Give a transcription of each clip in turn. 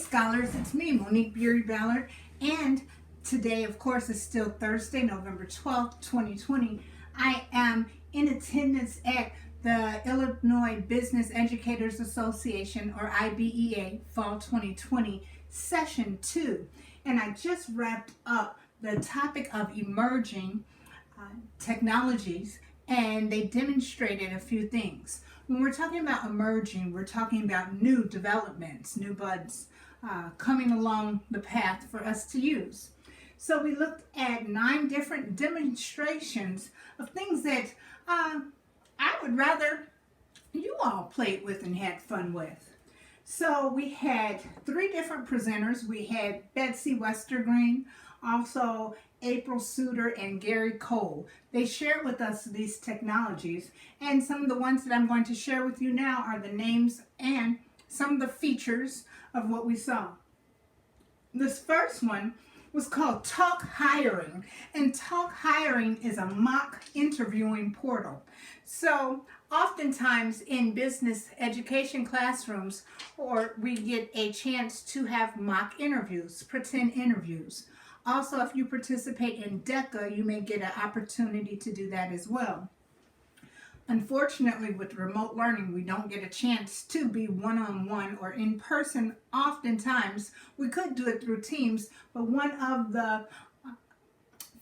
Scholars, it's me, Monique Burey-Ballard, and today, of course, is still Thursday, November 12th, 2020. I am in attendance at the Illinois Business Educators Association, or IBEA, Fall 2020, Session 2, and I just wrapped up the topic of emerging technologies, and they demonstrated a few things. When we're talking about emerging, we're talking about new developments, new buds coming along the path for us to use. So we looked at 9 different demonstrations of things that I would rather you all played with and had fun with. So we had 3 different presenters. We had Betsy Westergreen, also April Suter, and Gary Cole. They shared with us these technologies, and some of the ones that I'm going to share with you now are the names and some of the features of what we saw. This first one was called Talk Hiring, and Talk Hiring is a mock interviewing portal. So oftentimes in business education classrooms, or we get a chance to have mock interviews, pretend interviews. Also, if you participate in DECA, you may get an opportunity to do that as well. Unfortunately, with remote learning, we don't get a chance to be one-on-one or in person. Oftentimes, we could do it through Teams, but one of the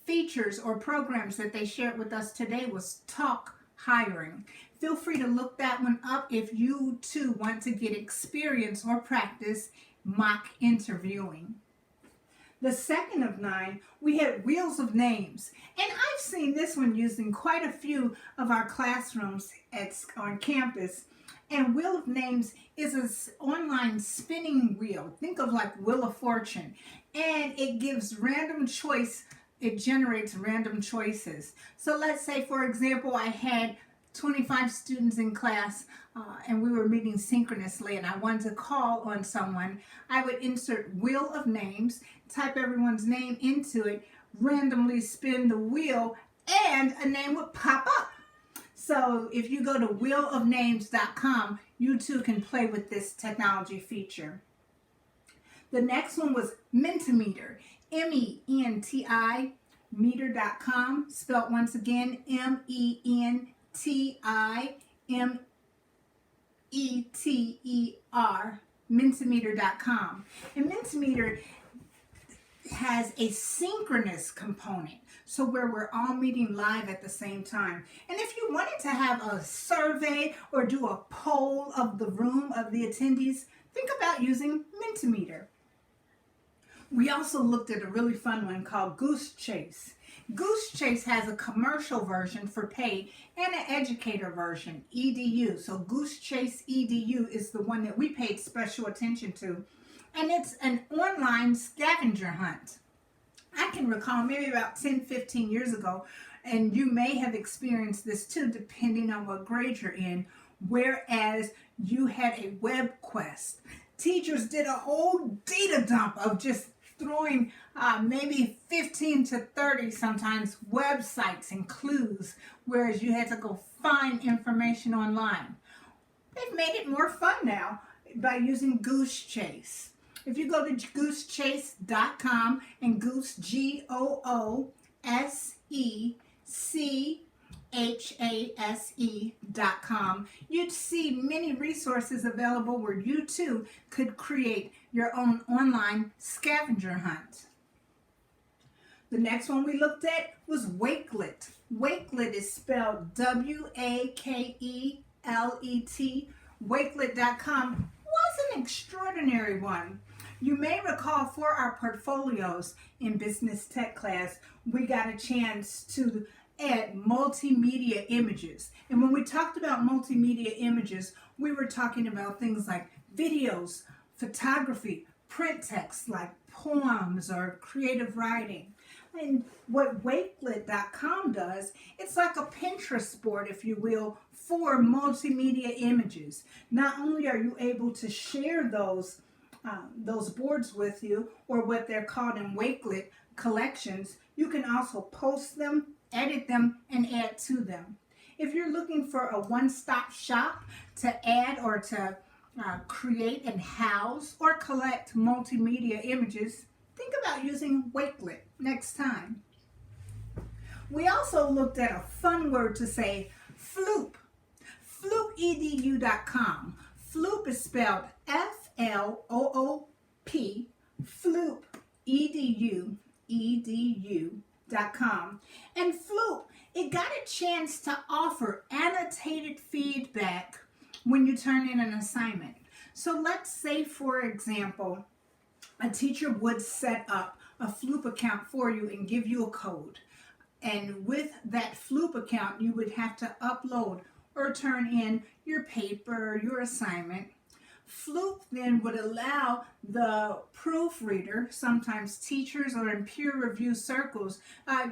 features or programs that they shared with us today was Talk Hiring. Feel free to look that one up if you too want to get experience or practice mock interviewing. The second of 9, we had Wheels of Names. And I've seen this one used in quite a few of our classrooms on campus. And Wheel of Names is an online spinning wheel. Think of like Wheel of Fortune. And it gives random choice. It generates random choices. So let's say, for example, I had 25 students in class and we were meeting synchronously and I wanted to call on someone. I would insert Wheel of Names, type everyone's name into it, randomly spin the wheel, and a name would pop up. So if you go to wheelofnames.com, you too can play with this technology feature. The next one was Mentimeter, M-E-N-T-I, meter.com, spelled once again, M-E-N-T-I-M-E-T-E-R, Mentimeter.com. And Mentimeter has a synchronous component, so where we're all meeting live at the same time. And if you wanted to have a survey or do a poll of the room of the attendees, think about using Mentimeter. We also looked at a really fun one called Goose Chase. Goose Chase has a commercial version for paid and an educator version, EDU. So Goose Chase EDU is the one that we paid special attention to. And it's an online scavenger hunt. I can recall maybe about 10-15 years ago, and you may have experienced this too, depending on what grade you're in, whereas you had a web quest. Teachers did a whole data dump of just throwing maybe 15 to 30 sometimes websites and clues, whereas you had to go find information online. They've made it more fun now by using Goose Chase. If you go to goosechase.com and Goose, G-O-O-S-E-C-H-A-S-E.com, you'd see many resources available where you too could create your own online scavenger hunt. The next one we looked at was Wakelet. Wakelet is spelled W-A-K-E-L-E-T. Wakelet.com was an extraordinary one. You may recall for our portfolios in business tech class, we got a chance to add multimedia images. And when we talked about multimedia images, we were talking about things like videos, photography, print text like poems or creative writing. And what Wakelet.com does, it's like a Pinterest board, if you will, for multimedia images. Not only are you able to share those boards with you, or what they're called in Wakelet collections, you can also post them, edit them, and add to them. If you're looking for a one-stop shop to add or to create and house or collect multimedia images, think about using Wakelet next time. We also looked at a fun word to say, Floop. Floopedu.com. Floop is spelled F-L-O-O-P. Floop, edu.com. And Floop, it got a chance to offer annotated feedback when you turn in an assignment. So let's say, for example, a teacher would set up a Floop account for you and give you a code. And with that Floop account, you would have to upload or turn in your paper, your assignment. Floop then would allow the proofreader, sometimes teachers or in peer review circles,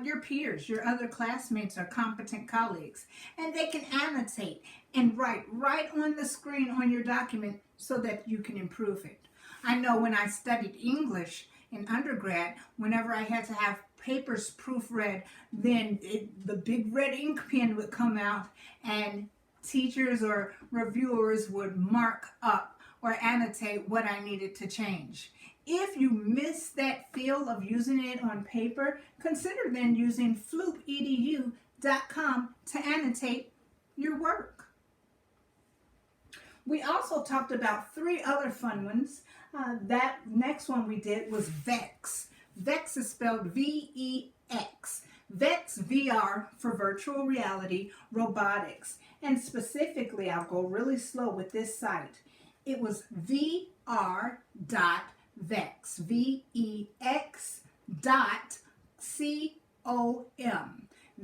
your peers, your other classmates or competent colleagues, and they can annotate and write right on the screen on your document so that you can improve it. I know when I studied English in undergrad, whenever I had to have papers proofread, then the big red ink pen would come out and teachers or reviewers would mark up or annotate what I needed to change. If you miss that feel of using it on paper, consider then using floopedu.com to annotate your work. We also talked about 3 other fun ones. That next one we did was VEX. VEX is spelled V-E-X. VEX VR for virtual reality robotics. And specifically, I'll go really slow with this site. It was VR.vex, V-E-X.com,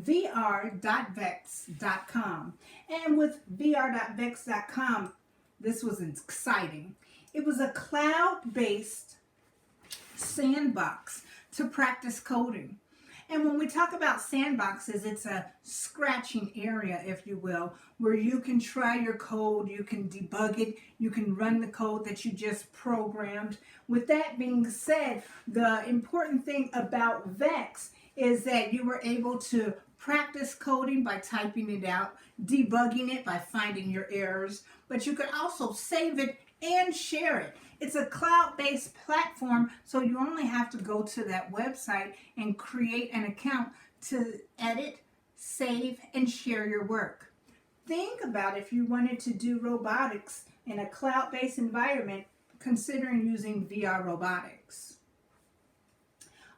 VR.vex.com. And with VR.vex.com, this was exciting. It was a cloud-based sandbox to practice coding. And when we talk about sandboxes, it's a scratching area, if you will, where you can try your code, you can debug it, you can run the code that you just programmed. With that being said, the important thing about VEX is that you were able to practice coding by typing it out, debugging it by finding your errors, but you could also save it and share it. It's a cloud-based platform, so you only have to go to that website and create an account to edit, save, and share your work. Think about if you wanted to do robotics in a cloud-based environment, considering using VR robotics.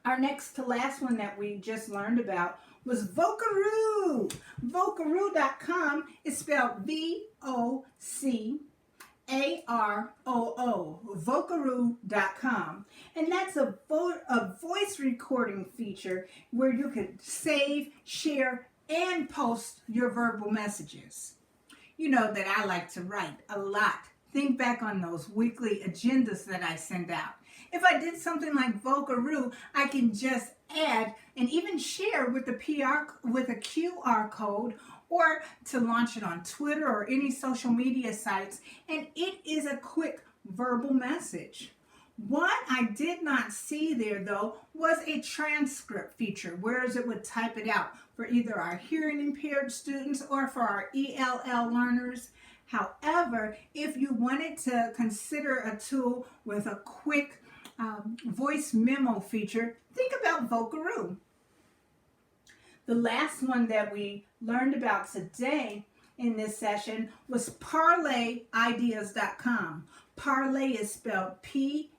Our next to last one that we just learned about was vocaroo. Vocaroo.com is spelled V-O-C-A-R-O-O, vocaroo.com. And that's a voice recording feature where you can save, share, and post your verbal messages. You know that I like to write a lot. Think back on those weekly agendas that I send out. If I did something like vocaroo, I can just add and even share with a QR code, or to launch it on Twitter or any social media sites, and it is a quick verbal message. What I did not see there, though, was a transcript feature, whereas it would type it out for either our hearing impaired students or for our ELL learners. However, if you wanted to consider a tool with a quick voice memo feature, think about vocaroo. The last one that we learned about today in this session was parlayideas.com. Parlay is spelled P-A-R-L-A-Y,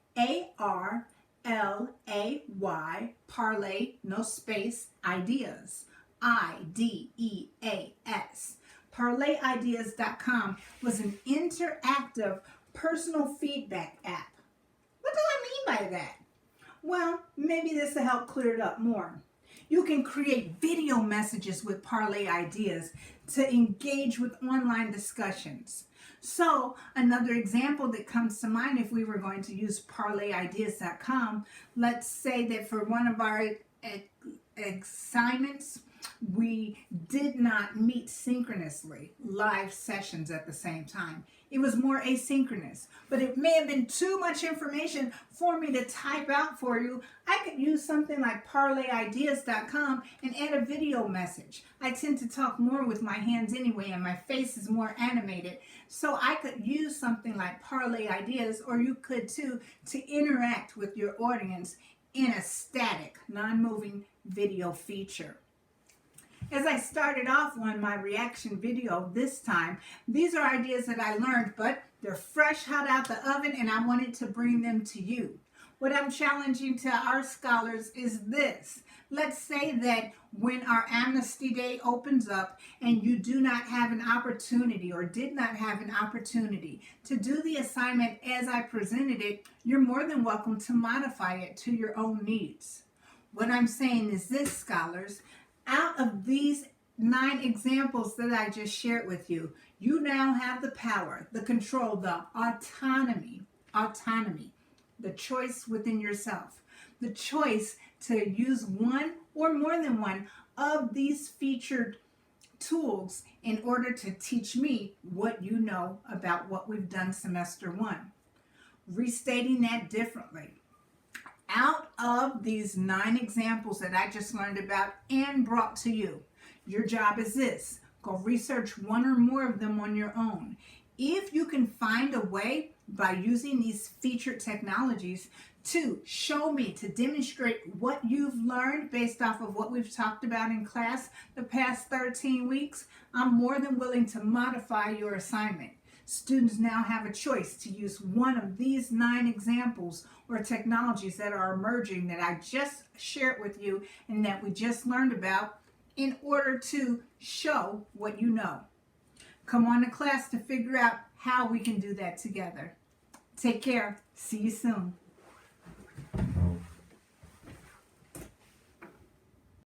parlay, no space, ideas, I-D-E-A-S. Parlayideas.com was an interactive personal feedback app. What do I mean by that? Well, maybe this will help clear it up more. You can create video messages with Parlay Ideas to engage with online discussions. So another example that comes to mind, if we were going to use parlayideas.com, let's say that for one of our assignments, we did not meet synchronously, live sessions at the same time. It was more asynchronous, but it may have been too much information for me to type out for you. I could use something like ParlayIdeas.com and add a video message. I tend to talk more with my hands anyway, and my face is more animated. So I could use something like Parlay Ideas, or you could too, to interact with your audience in a static, non-moving video feature. As I started off on my reaction video this time, these are ideas that I learned, but they're fresh, hot out the oven, and I wanted to bring them to you. What I'm challenging to our scholars is this. Let's say that when our Amnesty Day opens up and you do not have an opportunity or did not have an opportunity to do the assignment as I presented it, you're more than welcome to modify it to your own needs. What I'm saying is this, scholars. Out of these 9 examples that I just shared with you, you now have the power, the control, the autonomy, the choice within yourself, the choice to use one or more than one of these featured tools in order to teach me what you know about what we've done semester 1. Restating that differently. Out of these 9 examples that I just learned about and brought to you, your job is this. Go research one or more of them on your own. If you can find a way by using these featured technologies to show me, to demonstrate what you've learned based off of what we've talked about in class the past 13 weeks, I'm more than willing to modify your assignment. Students now have a choice to use one of these 9 examples or technologies that are emerging that I just shared with you and that we just learned about in order to show what you know. Come on to class to figure out how we can do that together. Take care. See you soon.